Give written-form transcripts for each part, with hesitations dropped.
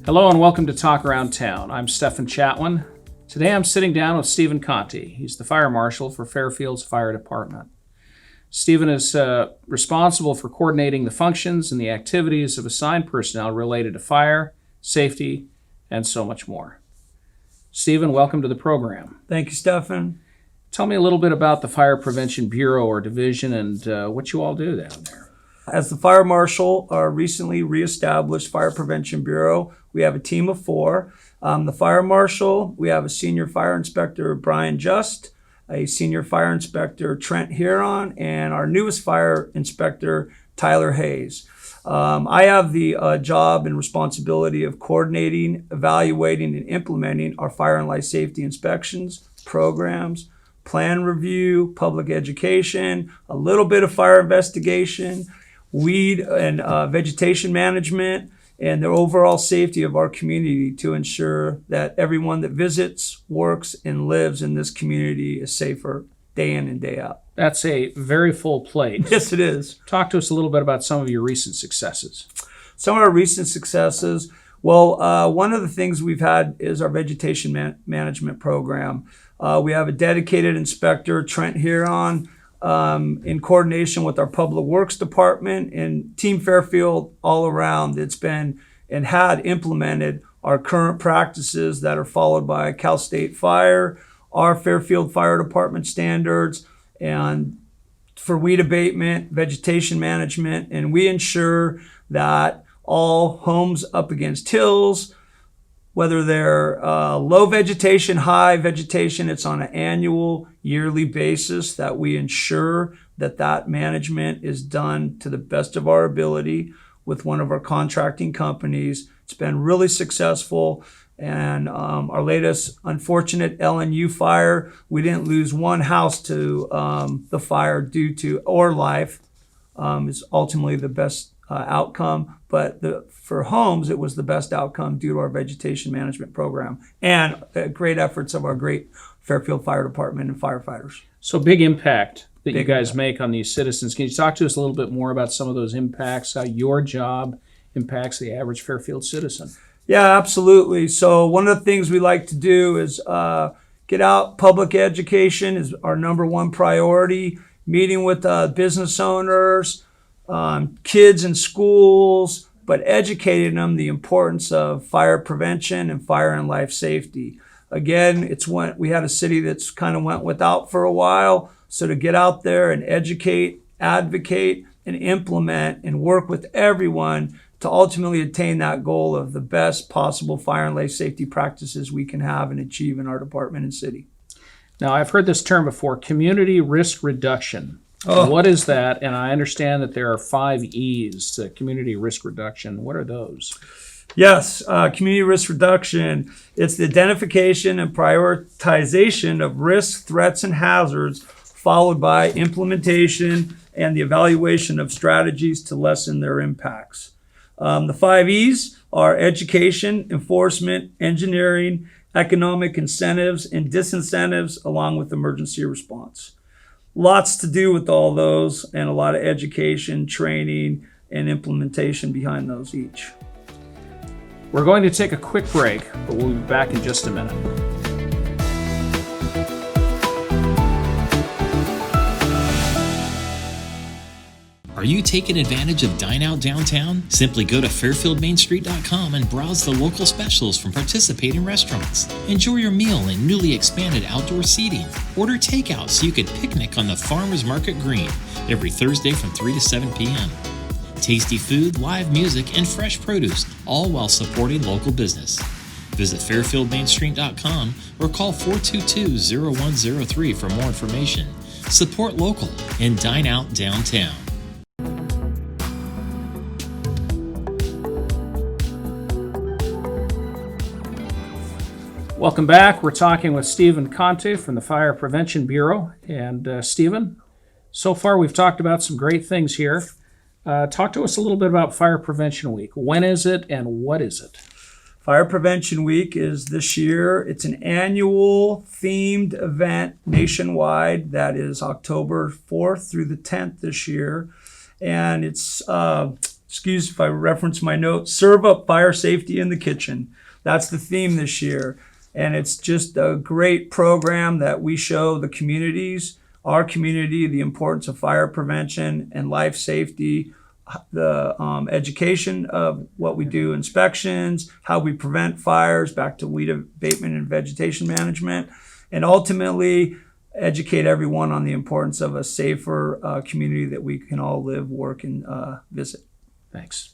Hello and welcome to Talk Around Town. I'm Stefan Chatwin. Today I'm sitting down with Steven Conti. He's the fire marshal for Fairfield's fire department. Steven is responsible for coordinating the functions and the activities of assigned personnel related to fire, safety, and so much more. Steven, welcome to the program. Thank you, Stefan. Tell me a little bit about the Fire Prevention Bureau or Division and what you all do down there. As the fire marshal, our recently reestablished Fire Prevention Bureau, we have a team of 4. The fire marshal, we have a senior fire inspector, Brian Just, a senior fire inspector, Trent Huron, and our newest fire inspector, Tyler Hayes. I have the job and responsibility of coordinating, evaluating, and implementing our fire and life safety inspections, programs, plan review, public education, a little bit of fire investigation, weed and vegetation management, and the overall safety of our community to ensure that everyone that visits, works, and lives in this community is safer day in and day out. That's a very full plate. Yes, it is. Talk to us a little bit about some of your recent successes. Some of our recent successes, well, one of the things we've had is our vegetation management program. We have a dedicated inspector, Trent Huron, in coordination with our Public Works Department and Team Fairfield all around. It's been and had implemented our current practices that are followed by Cal State Fire, our Fairfield Fire Department standards, and for weed abatement, vegetation management, and we ensure that all homes up against hills, whether they're low vegetation, high vegetation, it's on an annual, yearly basis that we ensure that that management is done to the best of our ability with one of our contracting companies. It's been really successful. And our latest unfortunate LNU fire, we didn't lose one house to the fire due to, or life, is ultimately the best outcome, but for homes, it was the best outcome due to our vegetation management program and great efforts of our great Fairfield Fire Department and firefighters. So big impact that you guys make on these citizens. Can you talk to us a little bit more about some of those impacts, how your job impacts the average Fairfield citizen? Yeah, absolutely. So one of the things we like to do is get out. Public education is our number one priority, meeting with business owners, kids in schools, but educating them the importance of fire prevention and fire and life safety. Again, we had a city that's kind of went without for a while, so to get out there and educate, advocate, and implement and work with everyone to ultimately attain that goal of the best possible fire and life safety practices we can have and achieve in our department and city. Now, I've heard this term before, community risk reduction. What is that? And I understand that there are 5 E's to community risk reduction. What are those? Yes, community risk reduction. It's the identification and prioritization of risks, threats, and hazards, followed by implementation and the evaluation of strategies to lessen their impacts. The 5 E's are education, enforcement, engineering, economic incentives, and disincentives, along with emergency response. Lots to do with all those and a lot of education, training, and implementation behind those each. We're going to take a quick break, but we'll be back in just a minute. Are you taking advantage of Dine Out Downtown? Simply go to fairfieldmainstreet.com and browse the local specials from participating restaurants. Enjoy your meal in newly expanded outdoor seating. Order takeout so you can picnic on the Farmers Market Green every Thursday from 3 to 7 p.m. Tasty food, live music, and fresh produce, all while supporting local business. Visit fairfieldmainstreet.com or call 422-0103 for more information. Support local and Dine Out Downtown. Welcome back. We're talking with Steven Conti from the Fire Prevention Bureau. And Steven, so far we've talked about some great things here. Talk to us a little bit about Fire Prevention Week. When is it and what is it? Fire Prevention Week is this year. It's an annual themed event nationwide that is October 4th through the 10th this year. And it's excuse if I reference my notes, serve up fire safety in the kitchen. That's the theme this year. And it's just a great program that we show the communities, our community, the importance of fire prevention and life safety, the education of what we do, inspections, how we prevent fires, back to weed abatement and vegetation management, and ultimately educate everyone on the importance of a safer community that we can all live, work, and visit. Thanks.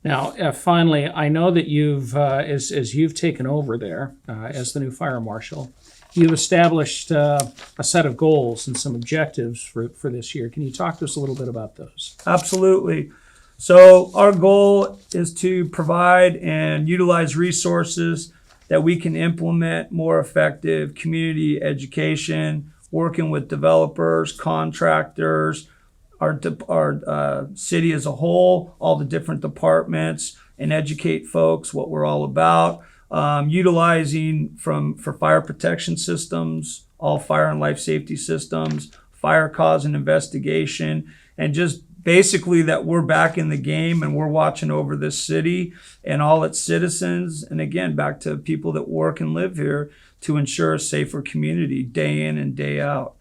Now, finally, I know that you've, as you've taken over there as the new fire marshal, you've established a set of goals and some objectives for this year. Can you talk to us a little bit about those? Absolutely. So our goal is to provide and utilize resources that we can implement more effective community education, working with developers, contractors, our city as a whole, all the different departments, and educate folks what we're all about. Utilizing for fire protection systems, all fire and life safety systems, fire cause and investigation, and just basically that we're back in the game and we're watching over this city and all its citizens. And again, back to people that work and live here to ensure a safer community day in and day out.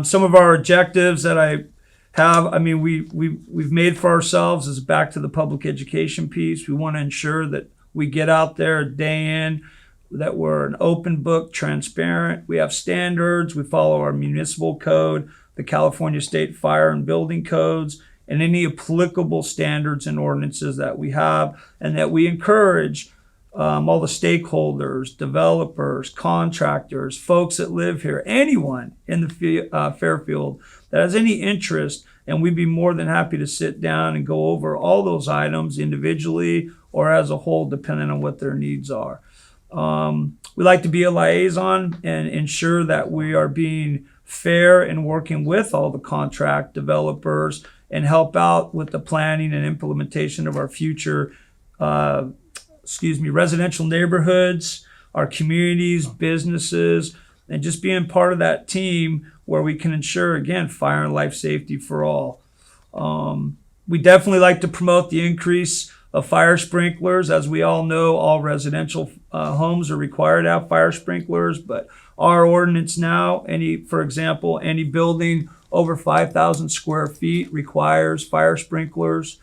Some of our objectives that I have, I mean, we've made for ourselves is back to the public education piece. We want to ensure that we get out there day in, that we're an open book, transparent. We have standards. We follow our municipal code, the California State Fire and Building Codes, and any applicable standards and ordinances that we have, and that we encourage all the stakeholders, developers, contractors, folks that live here, anyone in the Fairfield that has any interest, and we'd be more than happy to sit down and go over all those items individually or as a whole, depending on what their needs are. We like to be a liaison and ensure that we are being fair and working with all the contract developers and help out with the planning and implementation of our future residential neighborhoods, our communities, businesses, and just being part of that team where we can ensure, again, fire and life safety for all. We definitely like to promote the increase of fire sprinklers. As we all know, all residential homes are required to have fire sprinklers, but our ordinance now, for example, any building over 5,000 square feet requires fire sprinklers.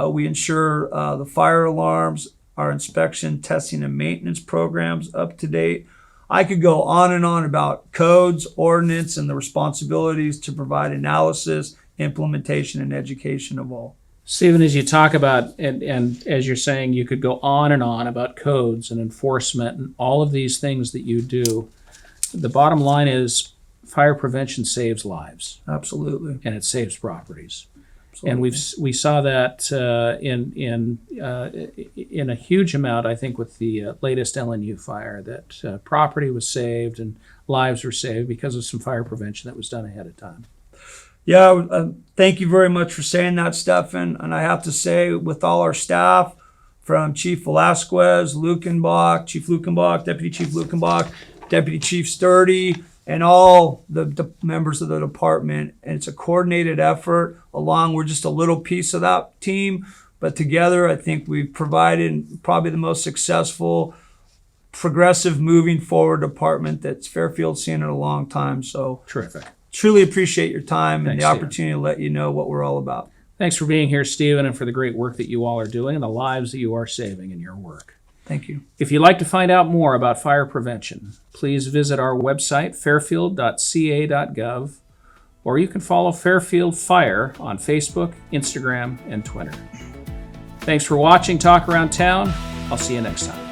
We ensure the fire alarms, our inspection, testing, and maintenance programs up to date. I could go on and on about codes, ordinance, and the responsibilities to provide analysis, implementation, and education of all. Stephen, as you talk about, and as you're saying, you could go on and on about codes and enforcement and all of these things that you do. The bottom line is fire prevention saves lives. Absolutely. And it saves properties. Absolutely. And we saw that in a huge amount, I think, with the latest LNU fire, that property was saved and lives were saved because of some fire prevention that was done ahead of time. Yeah, thank you very much for saying that, Stefan. And I have to say, with all our staff, from Chief Velasquez, Chief Lukenbach, Deputy Chief Lukenbach, Deputy Chief Sturdy, and all the members of the department, and it's a coordinated effort. We're just a little piece of that team, but together I think we've provided probably the most successful, progressive, moving forward department that's Fairfield's seen in a long time. So terrific. Truly appreciate your time. Thanks, and the opportunity to let you know what we're all about. Thanks for being here, Stephen, and for the great work that you all are doing and the lives that you are saving in your work. Thank you. If you'd like to find out more about fire prevention, please visit our website, fairfield.ca.gov, or you can follow Fairfield Fire on Facebook, Instagram, and Twitter. Thanks for watching Talk Around Town. I'll see you next time.